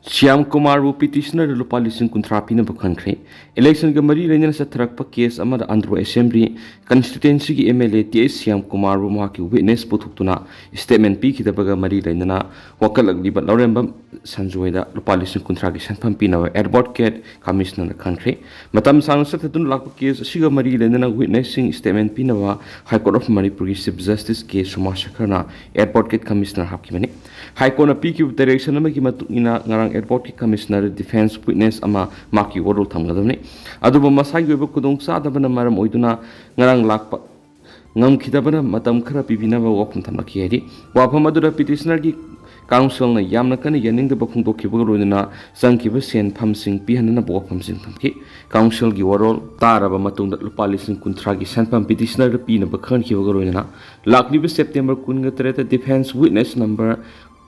Shyamkumar petitioner Lupa lising kuntra pinab country. Election Gamari Renan Satrak case Amad Andro Assembly, constituency MLA Shyamkumar Maki witness Putuna, statement Piki the Baga Mari Renana, Wakalagli but Loremba Sanjueda, Lupa lising contraction Pampina, airport cat, commissioner the country. Matam San Satun Lapa case, Shiga Mari Renana witnessing statement Pinava, High Court of Manipur Justice case Sumashakarna, airport cat commissioner Hakimani. High Court of Piki direction Makimatina Narang airport commissioner defense witness ama maki warol thamgadamni aduba masai goiba kudong sa dabana maram oiduna ngarang lakpa ngam khidabana matam khara pibina ba wapum thamlaki hedi wapam adura petitioner gi council na yamna kan yaning da bakhung to khiba roina sangkiba sen pham sing pihanna bo pham sing thamki council gi warol taraba matung da lupa lising kuntra gi sen pham petitioner pi na bakhan khiba roina lakli September kun ga tere defense witness number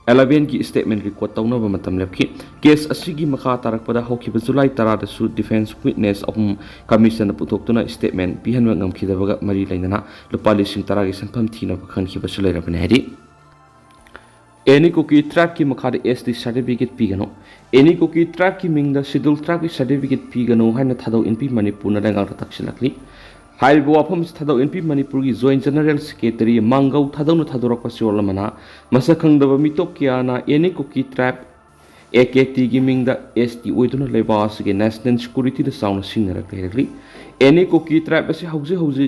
11 की statement record तौना बमतम लेपकी case असिगी मखा तारकपदा होखिबा जुलाई 10 दा सु defence witness अहम commission पुथोक्तुना statement पिहन ngam मरी लेना लुपा लिसिंग 10 की संफम थीना बखन खिबा सुलैरबने हेरी any Kuki ट्रैक की मखा एसडी सर्टिफिकेट पिगनो एनी कुकी ट्रैक की मिंग द शेड्यूल ट्रैक की सर्टिफिकेट पिगनो हाइना थादौ एनपी मणिपुर ना लेंगा तक्सिलकली हाइब वाफम थादौ एनपी मणिपुर की जॉइंट जनरल सेक्रेटरी मांगौ थादौ न थादौरक पसिओलमना मसखंगदब मिटोप कियाना एनी कुकी ट्रैप एकेटी की मिंग द एसटी ओइदुना लेबास के नेशनल सिक्योरिटी द साउंड सिंगरक लेरली एनी कुकी ट्रैप असे हौजे हौजे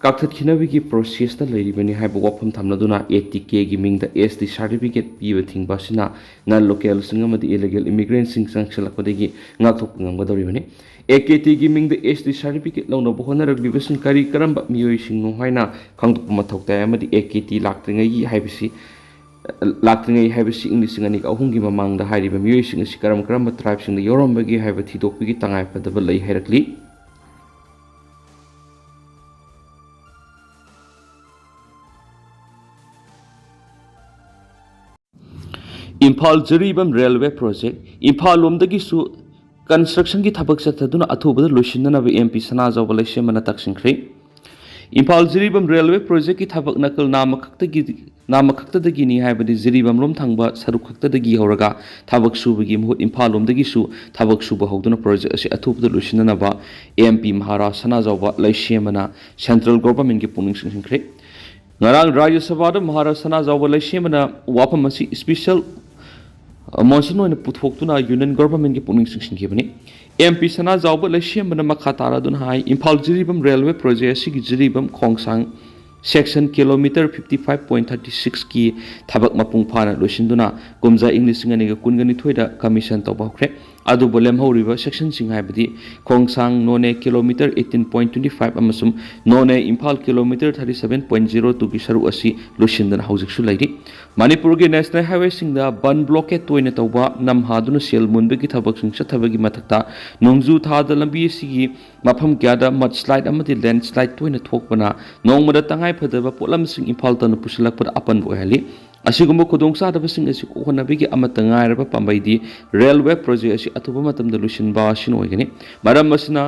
काकथखिनबी की प्रोसेस द लेरिबनी हाइब वाफम थमनदुना एटीके की मिंग द एसटी सर्टिफिकेट पीब थिंगबासिना नन लोकल सिंगमदि इलीगल इमिग्रेंट सिंग संगसलकपदगी ngathok ngamgadoribani एकेटी की मिंग द एसटी सर्टिफिकेट लौनो बहोनरगलिबसिन करी करम मियोय सिंगनो हाइना खंगदुप मथौता अमदि एकेटी लाक्तंगई हाइबसी लाक्तंगई हाइबसी इंग्लिश अंगनि अहुंगी ममांगदा हाइरिबा मियोय सिंग सि करम करम ट्राइब सिंग द योरमबगी हाइबा थिदोकबिगी तंगाय पदब लई हैरकली इम्फाल जरीबम रेलवे प्रोजेक्ट इम्फाल लोमदगिसु कंस्ट्रक्शन की थबक चथदुना अथुबद लोसिननब एमपी सनाजाव लैसेमना तक्सिंख्रे इम्फाल जरीबम रेलवे प्रोजेक्ट की थबक नकल नामखक्तदगी नि हाइबदि जरीबम लोम थांबा सरुक खक्तदगी हौरगा थबक सुबगी मुहुत इम्फाल लोमदगिसु थबक सुब हौदुना प्रोजेक्ट असे अथुबद लोसिननब एमपी महाराज सनाजाव लैसेमना सेंट्रल गवर्नमेंट की पुनिंग सिंख्रे ngarang Rajya Sabha da Maharashtra Sanajaw Laisemana wapam asi special motion oina puthokhtuna union government ki puning singsinkhibani MP Sanajaw Laisemana makha taradun hai Imphal Jiribam railway project asigi Jiribam khongsang section kilometer 55.36 ki thabak mapung phana losinduna kumja english ngani ga kungani thoida commission to bawkhre adu bolem horiba section sing haibadi khongsang none kilometer 18.25 amasum none imphal kilometer 37.02 ki saru asi losindana hojik su lairi manipur gi national highway sing da ban blockade toina tawba nam haduna sel munbe ki thabak sing chathabagi mathakta nongju thada lambi sigi mafam gyada mudslide amati landslide toina thokbana nongmada tangai फदबा पोलम सिंग इम्फाल तन पुसलकपद अपन Boehly असिगुम्बो खुदोंसादब सिंग असि कोहनबिगी अमत ngairaba pambaidi railway project asi athuba matamda lusinba sin oigani maram asina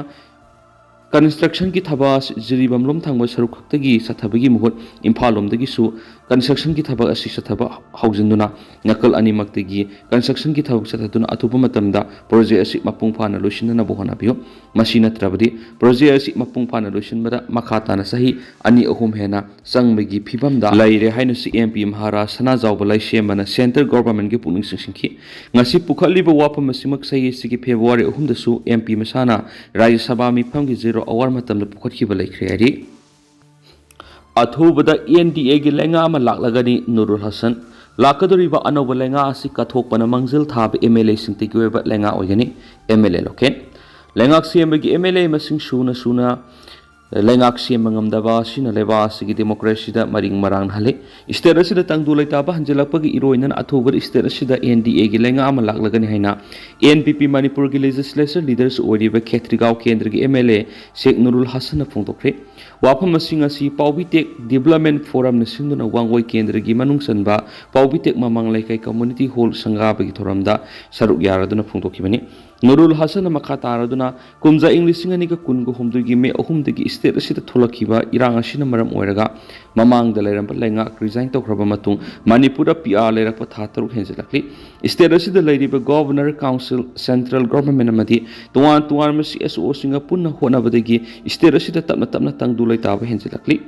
construction की थबा जिरीबम लोम थांबा सरुक खक्तगी सथबगी मुहुत इम्फाल लोमदगी सु construction की थबा असि सथबा हौजन्दुना नकल अनिमक्तगी construction की थबा सथदुना अथुबा मतमदा प्रोजेक्ट असि मपुंग फाना लोसिनना बोहना बियो मसि नत्रबदी प्रोजेक्ट असि मपुंग फाना लोसिनबदा मखाताना सही अनि अहुम हेना संगबगी फिबमदा लाइरे हाइनसि एमपी महाराज सनाजाव लैसेमना सेंट्रल गवर्नमेंट की पुनिंग सिंसिंखि ngasi pukhaliba wapam asimak sayi sigi February 3 da su MP masana Rajya Sabha mifam gi zero awar matamda pukhotkiba laikhreri अथुबदा NDA की लेंगा ama laklagani Nurul Hasan lakadoriba Anouba Leingak asi kathokpana mangjil thab MLA singti ki oiba lenga oigani MLA loken Leingak siembagi MLA masing suna Leingak siembangamdaba sina leba asigi democracy da maring marang hale state asida tangdu laitaba hanjalapagi iroinan athubar state asida NDA gi lenga ama laklagani haina NPP Manipur ki legislature leaders oriba Khetrigao kendra gi MLA Sheikh Nurul Hasan na phongtokre wapam asing asi Paubitek Development Forum na sinduna wangoi kendra gi manung sanba Paubitek mamang laikai community hall sangaba gi thoramda saruk yaraduna phongtokibani Nurul Hasan Maka Taraduna, Kumza English and Nika Kungo Hum to give me a home the state of Tolakiba, Iranga Shinamaram Oeraga, Mamang the Leram Leingak, resigned to Krabamatung, Manipur PR Lera Potato Henselakli, instead of the Lady Governor Council, Central Government Mati, the one to arms SO Singapuna Honabadegi, instead of the Tamna Tang Duleta Henselakli.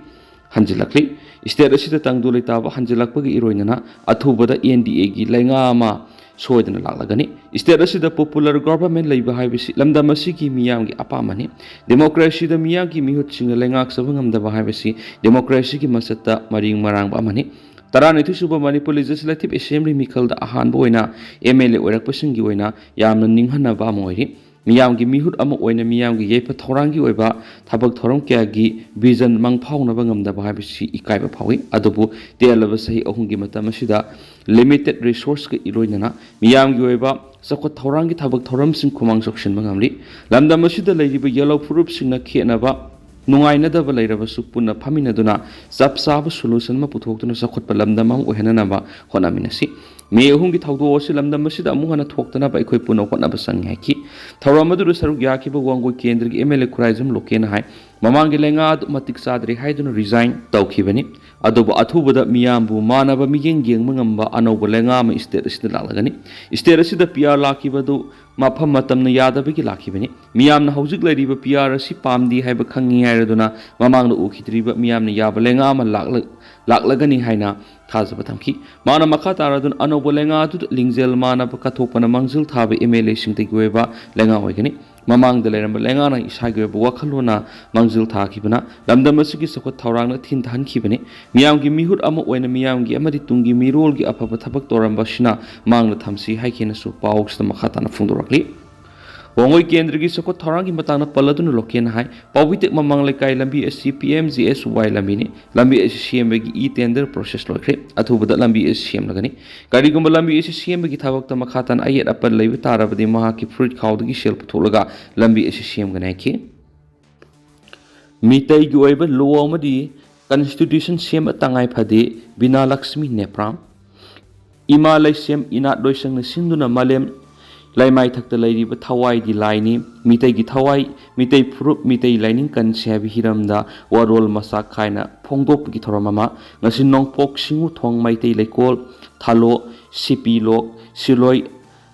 Hanjelakli, instead of the Tang Duleta Hanjelakpagi Iroinana, Atuba the NDA Langama. Soidana laklagani instead of the popular government labor highway lamda masiki miyamgi apamani democracy the miyagi mihut singa lengak sabangam da highway democracy ki masata maring marang amani tarani tu suba Manipur legislative assembly mikal da ahan boina MLA orak pasingi oina yamna ninghana ba moiri miyamgi mihut ama oina miyamgi yepa thorangi oiba thabak thoram kyagi vision mangphau na bangam da highway ikai ba phawi adubu telaba sahi ahungi matam asida limited resource ke iroinana miyam gi oiba sakot thorang gi thabak thoram sing khumang section bangamri lamda masida leiba yellow furup sing na khena ba nungai na da ba leiraba su punna phamina duna sap sab solution ma puthok tuna sakot pa lamda mang ohena na ba hona minasi me hung gi thawdo osi lamda masida amu hana thoktana ba ikhoi puno hona ba sang haki thoram madu saru gya ki ba wangoi kendra gi MLA kuraizum lokena hai mamang gi lenga matik sadri haiduna resign tawkhibani adobo athubada miyambu manaba miyeng yeng mangamba Anouba Leingak ma state asida laklagani state asida PR lakibadu mafam matamna yadabagi lakibani miyamna hojik leiriba PR asi pamdi haiba khangi hairaduna mamangna ukhidriba miyamna yaba Leingak ma laklagani haina thazaba thamki mana makha taradun Anouba Leingak atu lingzel mana ba kathopana mangzil thaba MLA singtegi oiba Leingak oigani mamang the Leram Langana is Hagger Wakalona, Mangzil Takibana, Lamdamasiki Sokot Taurana Tin Tankibani, Miyangi Mihut Amo when Miyangi Amaditungi Mirolgi Apatabak Doram Bashina, Mang the Tamsi, Haikenasu, Pauks the Makatana Fundurakli. Wongoi Kendrigi Sokot Tarangi Matana Paladun Loken High, Pawitik Mamang Lekai Lambi as CPMZS Y Lamini, Lambi as CMBG E tender process locre, Atuba Lambi as CM Lagani, Garigumba Lambi as CMBG Tavak the Makatan Ayat Upper Levitara of the Mahaki Fruit Kaudagi Shell Patulaga, Lambi as CM Ganaki. Mitai Gueva Luomadi, Constitution Siem Tangai Pade, Bina Laksmi Nepram, MLA Shyam Inat Doisang Sinduna Malem. Laimai thakta leiriba thawai di laini mitai gi thawai mitai phurup mitai lining kan sebi hiramda warol masa khaina phongdop gi thoramama ngasi nongpok singu thong maitai lekol thalo sipi lok siloi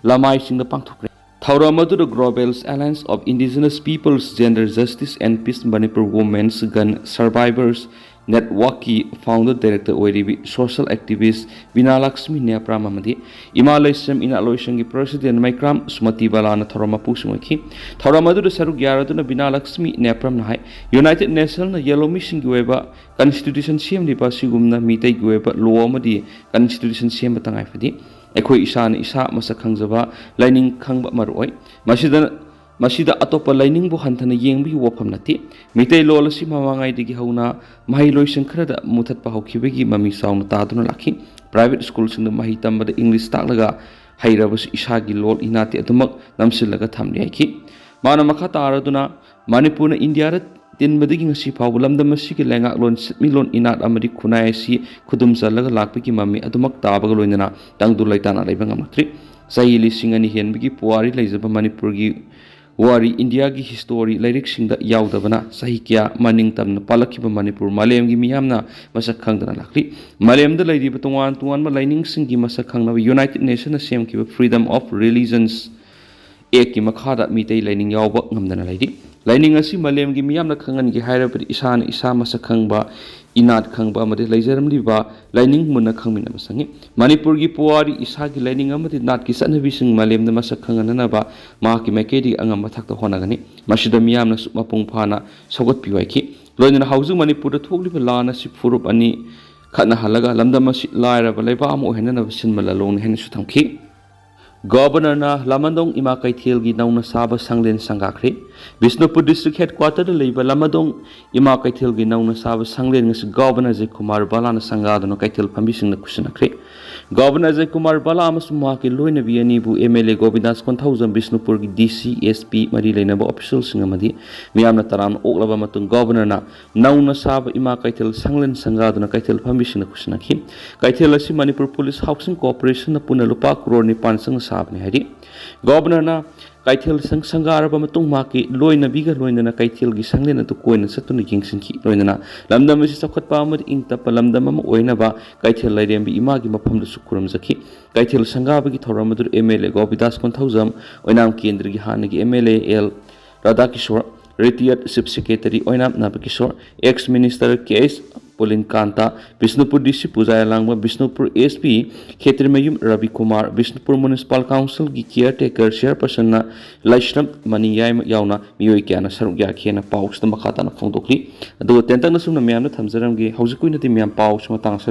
lamai singda pangthokre thauramadu the Global Alliance of Indigenous Peoples Gender Justice and Peace Manipur Women's Gun Survivors Network ki founder director oiribi social activist Binalaxmi Nepram amadi MLA Shyam Inaloisang gi president Maikram Sumati Balana Thorama Pusumaki Thoramadu saru gyaraduna Binalaxmi Nepram na hai United Nations na yellow mission gi weba constitution siem di pasigumna mitai gi weba law amadi constitution siem batangai fadi ekhoi isana isa masa khangjaba lining khangba maroi masida atopa lining bu hantana yengbi wofam nati mitai lol si mawangai digi hauna mahi loisang khrada muthat pa hokhibegi mami sauna taduna lakhi private school sing mahi tamba da English taklaga hairabas isagi lol inati atumak namsilaga thamli haiki mana makha taraduna Manipur na India ra tin madigi ngasi pawulam da masiki Leingak lon milon inat amadi khunai si khudum salaga lakpeki mami atumak tabaga loinana tangdu laitana leibang amatri sai lising ani henbigi puari leijaba Manipur gi Wari India ki history lyric singda yaudabana sahikya maning tamna palakiba Manipur malem gi miyamna masak khangdana lakli malem da leidi batongan tuan ma lining singi masak khangna United Nations sem ki freedom of religions ek ki makhada mitai lining yawba ngamdana leidi lining asi malem gi miyamna khangan gi hairabri isan isa masak khangba inat khangba amade leijaram liba lining munna khangmina basangi Manipur gi puari isa gi lining amade nat ki sanhabi sing malem da masak khangana ba ma ki mekedi angam mathakta honagani masida miyamna mapung phana sogot piwai ki loina hauju Manipur da thokliba lana si furup ani khana halaga lamda masi laira ba leba am ohena na sin malalong hen su thamki Governor na Lamadong ima kaithil gi nauna saba sanglen sangakri Bisnupur district headquarter da leiba Lamadong ima kaithil gi nauna saba sanglen ngas Governor Kumar Bala na sangada no kaithil pambising na kusinakri Governor Kumar Bala amasung mga loina biani bu MLA Govindas 1000 Bisnupur gi DC SP mari leina ba official singa madi miyam na taran oklaba matung Governor na nauna saba ima kaithil sanglen sangada no kaithil pambising na kusinakhi kaithil asi Manipur Police Housing Corporation na puna Lupa crore ni pansang sabni hari Governor na Kaitel Sangaraba Matumaki, Loina Biga Loina Kaitil Gisanglin to Coin and Saturn Kingsinki, Loina, Lamdam is Sakat Pamad Inta Palamdam Oinaba, Kaitel Ladian be Imagima Pam the Sukuram Zaki, Kaitel Sangabaki Toramadur MLA Gobidas Contausam, Oinam Kendri Hanagi MLA L Radakishore, Retired Subsecretary Oinam Nabakishore, ex Minister Case. Polin Kanta, Bishnupur DC Pujaya Langma, Bishnupur SP, Khetrimayum Ravi Kumar, Bishnupur Municipal Council, Caretaker, Chairperson, Laishram, Mani Yauna, Mioikiana, Sarugya Kiana, Paus, the Makatana Fondokli, though Tentanasum, the Miana Tamzarangi, Housequin, the Mian Paus, Matang.